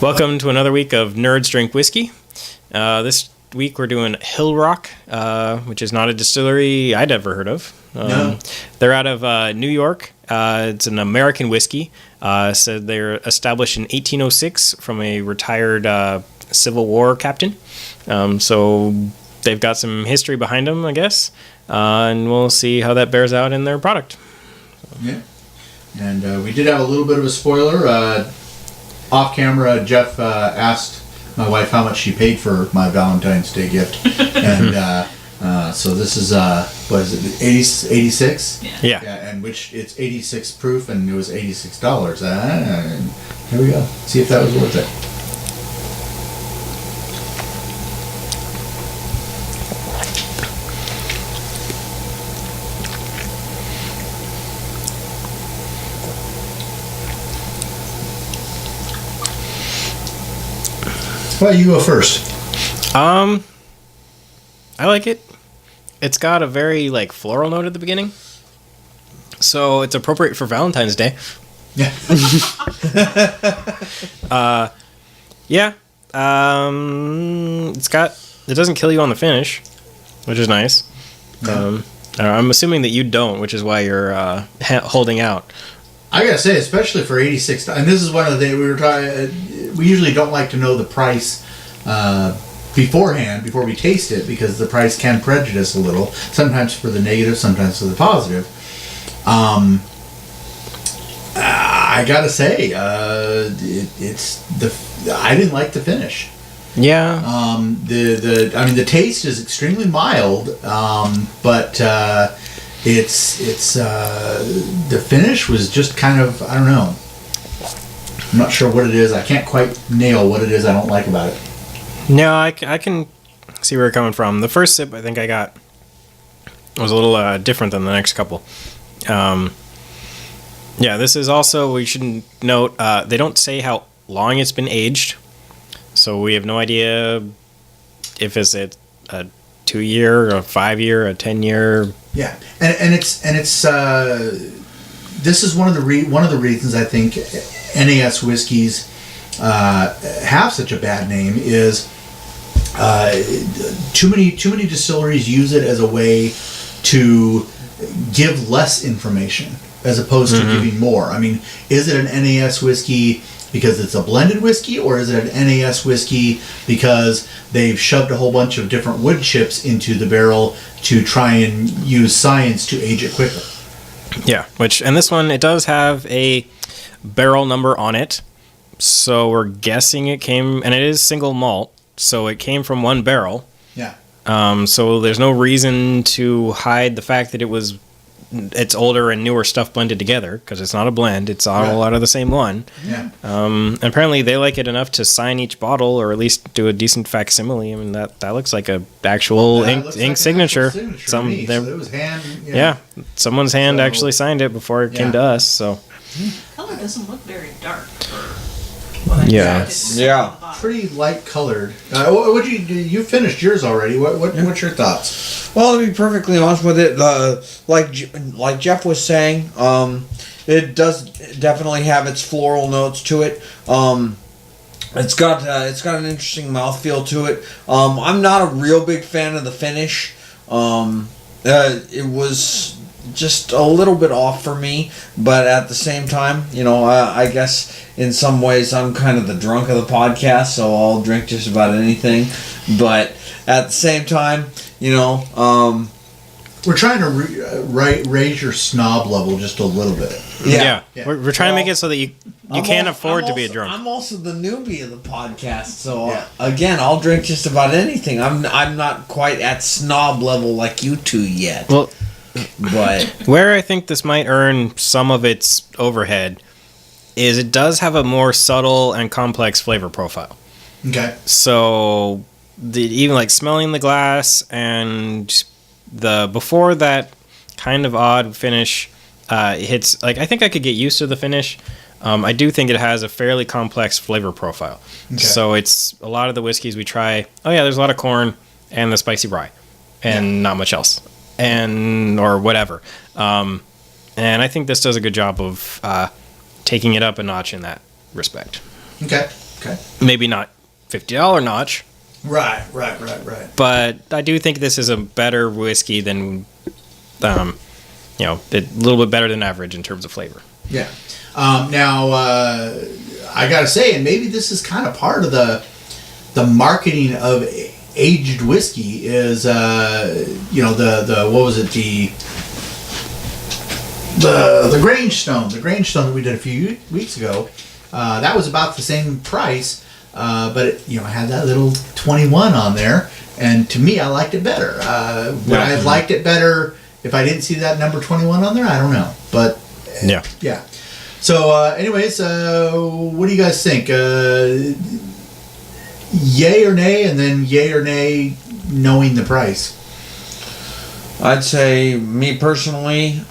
Welcome to another week of Nerds Drink Whiskey. This week we're doing Hillrock, which is not a distillery I'd ever heard of. No. They're out of New York. It's an American whiskey. So they're established in 1806 from a retired Civil War captain. So they've got some history behind them, I guess. And we'll see how that bears out in their product. Yeah. And we did have a little bit of a spoiler. Off camera, Jeff asked my wife how much she paid for my Valentine's Day gift. And so this is, what is it, 86? Yeah. And which it's 86 proof, and it was $86. And here we go. See if that was worth it. Well, you go first. I like it. It's got a very floral note at the beginning, so it's appropriate for Valentine's Day. Yeah. Yeah. It doesn't kill you on the finish, which is nice. No. I'm assuming that you don't, which is why you're holding out. I gotta say, especially for $86, and this is one of the things we were talking. We usually don't like to know the price beforehand, before we taste it, because the price can prejudice a little. Sometimes for the negative, sometimes for the positive. I gotta say, I didn't like the finish. Yeah. The taste is extremely mild, but it's the finish was just kind of, I don't know. I'm not sure what it is. I can't quite nail what it is I don't like about it. No, I can see where you're coming from. The first sip I think I got was a little different than the next couple. Yeah, this is also, we should note, they don't say how long it's been aged, so we have no idea if it's a 2-year, a 5-year, a 10-year. Yeah, and it's this is one of the reasons I think NAS whiskeys have such a bad name is too many distilleries use it as a way to give less information as opposed to giving more. I mean, is it an NAS whiskey because it's a blended whiskey, or is it an NAS whiskey because they've shoved a whole bunch of different wood chips into the barrel to try and use science to age it quicker? Yeah, and this one, it does have a barrel number on it, so we're guessing it came, and it is single malt, so it came from one barrel. Yeah. So there's no reason to hide the fact that it's older and newer stuff blended together, because it's not a blend, it's all out of the same one. Yeah. Apparently they like it enough to sign each bottle, or at least do a decent facsimile. I mean, that looks like a actual ink signature. So it was hand. Yeah, someone's hand actually signed it before it came to us. So The color doesn't look very dark. Yeah. Pretty light colored. You finished yours already? What's your thoughts? Well, to be perfectly honest with it, like Jeff was saying, it does definitely have its floral notes to it. It's got an interesting mouthfeel to it. I'm not a real big fan of the finish. It was just a little bit off for me, but at the same time, I guess in some ways I'm kind of the drunk of the podcast, so I'll drink just about anything. But at the same time, we're trying to raise your snob level just a little bit. Yeah. We're trying to make it so that you can't afford to be a drunk. I'm also the newbie of the podcast, so again, I'll drink just about anything. I'm not quite at snob level like you two yet. Well, but where I think this might earn some of its overhead is it does have a more subtle and complex flavor profile. Okay. So even smelling the glass and before that kind of odd finish hits, I think I could get used to the finish. I do think it has a fairly complex flavor profile. Okay. So it's a lot of the whiskeys we try. Oh yeah, there's a lot of corn and the spicy rye and not much else. Or whatever. And I think this does a good job of taking it up a notch in that respect. Okay. Okay. Maybe not $50 notch, Right. but I do think this is a better whiskey than, a little bit better than average in terms of flavor. Yeah. Now, I gotta say, and maybe this is kind of part of the marketing of aged whiskey is, the what was it, the Grange Stone that we did a few weeks ago. That was about the same price, but it had that little 21 on there, and to me, I liked it better. Would I have liked it better if I didn't see that number 21 on there? I don't know, but yeah. So, anyways, what do you guys think? Yay or nay, and then yay or nay, knowing the price. I'd say, me personally,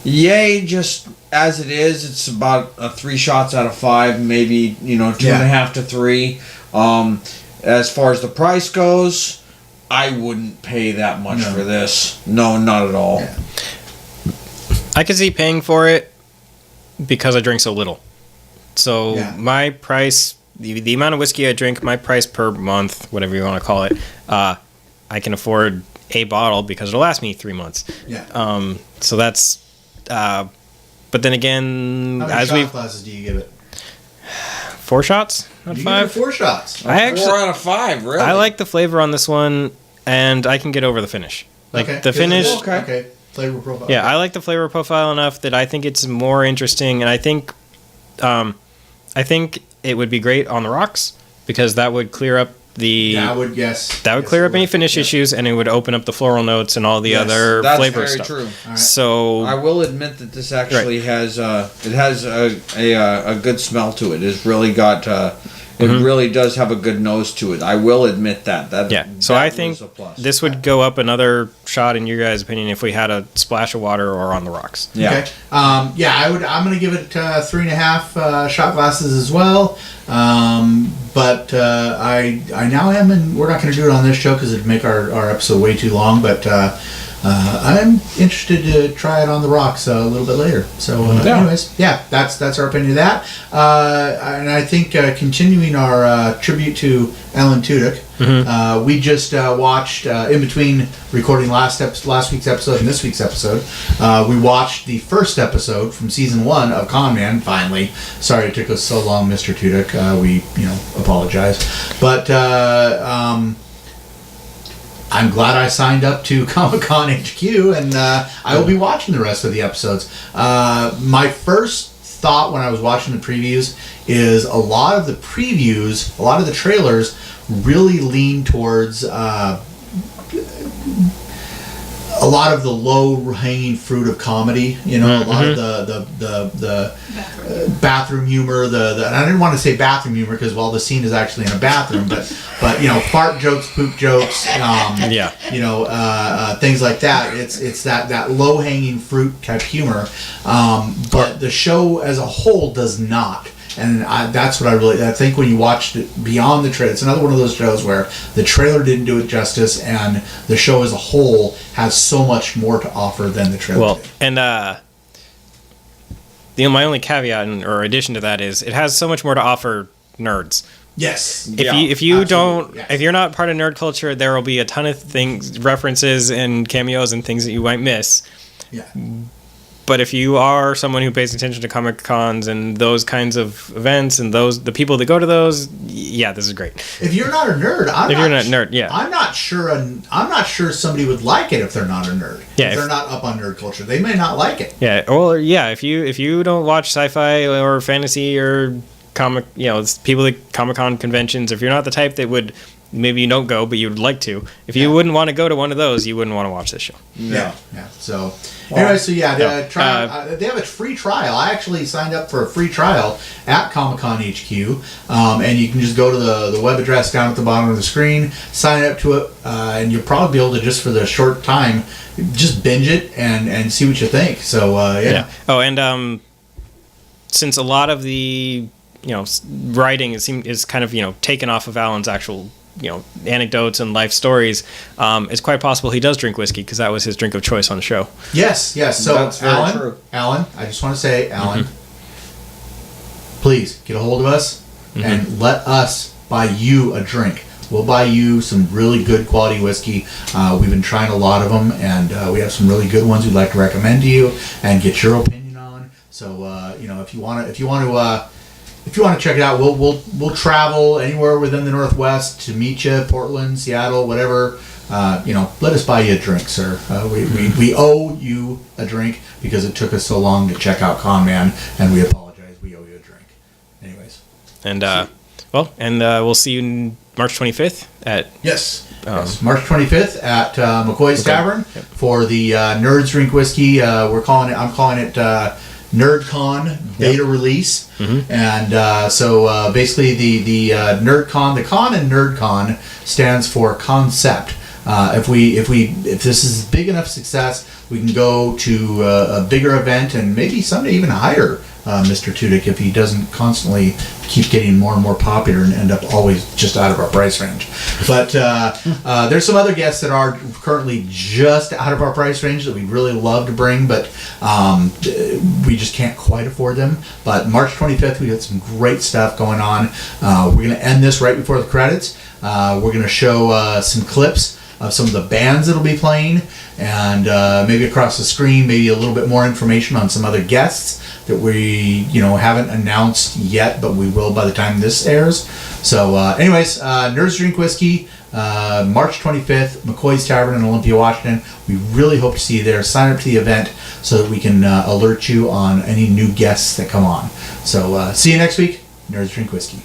yay, just as it is. It's about 3 shots out of 5, maybe 2.5 to 3. As far as the price goes, I wouldn't pay that much for this. No, not at all. Yeah. I could see paying for it because I drink so little. So my price, the amount of whiskey I drink, my price per month, whatever you want to call it, I can afford a bottle because it'll last me 3 months. Yeah. So that's, but then again, How many shot glasses do you give it? 4 shots out of 5. 4 shots. 4 out of 5, really? I like the flavor on this one, and I can get over the finish. Like the finish. Okay. Flavor profile. Yeah, I like the flavor profile enough that I think it's more interesting, and I think it would be great on the rocks because that would clear up That would clear up any finish issues, and it would open up the floral notes and all the other flavor stuff. That's very true. Right. So I will admit that this actually has a good smell to it. It's really got it really does have a good nose to it. I will admit that. So I think this would go up another shot in your guys' opinion if we had a splash of water or on the rocks. Yeah. Okay. I'm going to give it 3.5 shot glasses as well. But I now am, and we're not going to do it on this show because it'd make our episode way too long. But I'm interested to try it on the rocks a little bit later. So, anyways, that's our opinion of that. And I think continuing our tribute to Alan Tudyk, we just watched in between recording last week's episode and this week's episode. We watched the first episode from season 1 of Con Man. Finally, sorry it took us so long, Mr. Tudyk. We apologize, but. I'm glad I signed up to Comic-Con HQ, and I will be watching the rest of the episodes. My first thought when I was watching the previews is a lot of the trailers really lean towards a lot of the low-hanging fruit of comedy. A lot of the bathroom humor. And I didn't want to say bathroom humor because the scene is actually in a bathroom, but fart jokes, poop jokes, things like that. It's that low-hanging fruit type humor, but the show as a whole does not. And that's what I think when you watched it beyond the trailer. It's another one of those shows where the trailer didn't do it justice, and the show as a whole has so much more to offer than the trailer did. And my only caveat or addition to that is it has so much more to offer nerds. Yes. If you're not part of nerd culture, there will be a ton of things, references and cameos and things that you might miss. Yeah. But if you are someone who pays attention to Comic Cons and those kinds of events and the people that go to those, this is great. If you're not a nerd, I'm not sure somebody would like it if they're not a nerd. Yeah, if they're not up on nerd culture, they may not like it. Yeah, or if you don't watch sci-fi or fantasy or comic, it's people at Comic Con conventions. If you're not the type that would. Maybe you don't go, but you would like to. If you wouldn't want to go to one of those, you wouldn't want to watch this show. Yeah. So, anyway, they have a free trial. I actually signed up for a free trial at Comic-Con HQ, and you can just go to the web address down at the bottom of the screen, sign up to it, and you'll probably be able to, just for the short time, just binge it and see what you think. So, Oh, and since a lot of the writing is kind of taken off of Alan's actual anecdotes and life stories, it's quite possible he does drink whiskey because that was his drink of choice on the show. Yes. So, Alan, I just want to say, Alan, please get a hold of us and let us buy you a drink. We'll buy you some really good quality whiskey. We've been trying a lot of them, and we have some really good ones we'd like to recommend to you and get your opinion on. So if you want to check it out, we'll travel anywhere within the Northwest to meet you, Portland, Seattle, whatever. Let us buy you a drink, sir. We owe you a drink because it took us so long to check out Con Man, and we apologize. We owe you a drink. Anyways. And we'll see you March 25th at yes, March 25th at McCoy's Tavern for the Nerds Drink Whiskey. I'm calling it Nerdcon beta release, and so basically the Nerdcon, the con in Nerdcon stands for concept. If this is big enough success, we can go to a bigger event and maybe someday even hire Mr. Tudyk if he doesn't constantly keep getting more and more popular and end up always just out of our price range. But there's some other guests that are currently just out of our price range that we'd really love to bring, but we just can't quite afford them. But March 25th, we got some great stuff going on. We're going to end this right before the credits. We're going to show some clips of some of the bands that'll be playing, and maybe across the screen, maybe a little bit more information on some other guests that we haven't announced yet, but we will by the time this airs. So anyways, Nerds Drink Whiskey, March 25th, McCoy's Tavern in Olympia, Washington. We really hope to see you there. Sign up to the event so that we can alert you on any new guests that come on. So see you next week. Nerds Drink Whiskey.